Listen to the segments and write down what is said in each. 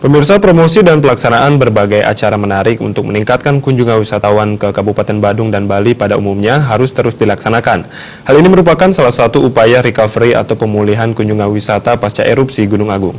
Pemirsa, promosi dan pelaksanaan berbagai acara menarik untuk meningkatkan kunjungan wisatawan ke Kabupaten Badung dan Bali pada umumnya harus terus dilaksanakan. Hal ini merupakan salah satu upaya recovery atau pemulihan kunjungan wisata pasca erupsi Gunung Agung.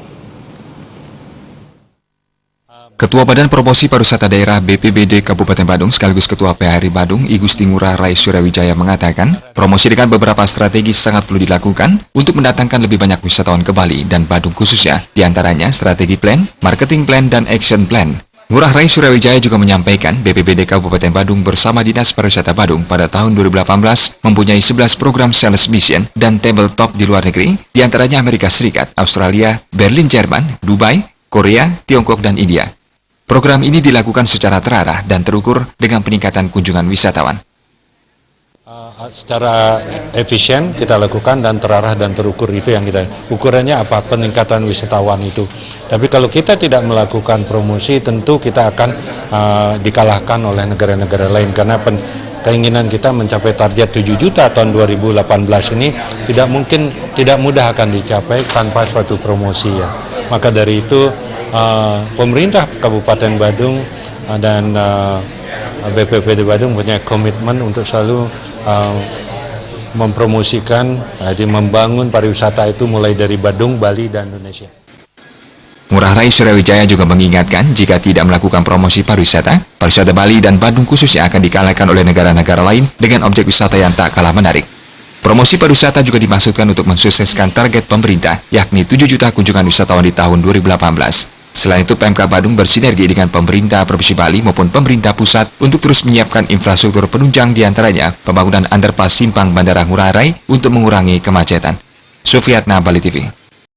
Ketua Badan Promosi Pariwisata Daerah BPBD Kabupaten Badung sekaligus Ketua PHRI Badung, I Gusti Ngurah Rai Suryawijaya mengatakan, promosi dengan beberapa strategi sangat perlu dilakukan untuk mendatangkan lebih banyak wisatawan ke Bali dan Badung khususnya, diantaranya strategi plan, marketing plan, dan action plan. Ngurah Rai Suryawijaya juga menyampaikan BPBD Kabupaten Badung bersama Dinas Pariwisata Badung pada tahun 2018 mempunyai 11 program sales mission dan tabletop di luar negeri, diantaranya Amerika Serikat, Australia, Berlin, Jerman, Dubai, Korea, Tiongkok, dan India. Program ini dilakukan secara terarah dan terukur dengan peningkatan kunjungan wisatawan. Secara efisien kita lakukan dan terarah dan terukur, itu yang kita ukurannya apa, peningkatan wisatawan itu. Tapi kalau kita tidak melakukan promosi tentu kita akan dikalahkan oleh negara-negara lain karena keinginan kita mencapai target 7 juta tahun 2018 ini tidak mudah akan dicapai tanpa suatu promosi ya. Maka dari itu pemerintah Kabupaten Badung dan BPBD Badung punya komitmen untuk selalu mempromosikan, membangun pariwisata itu mulai dari Badung, Bali, dan Indonesia. Ngurah Rai Suryawijaya juga mengingatkan jika tidak melakukan promosi pariwisata Bali dan Badung khususnya akan dikalahkan oleh negara-negara lain dengan objek wisata yang tak kalah menarik. Promosi pariwisata juga dimaksudkan untuk mensukseskan target pemerintah, yakni 7 juta kunjungan wisatawan di tahun 2018. Selain itu, PMK Badung bersinergi dengan pemerintah Provinsi Bali maupun pemerintah pusat untuk terus menyiapkan infrastruktur penunjang diantaranya pembangunan underpass simpang Bandara Ngurah Rai untuk mengurangi kemacetan. Sufiatna, Bali TV.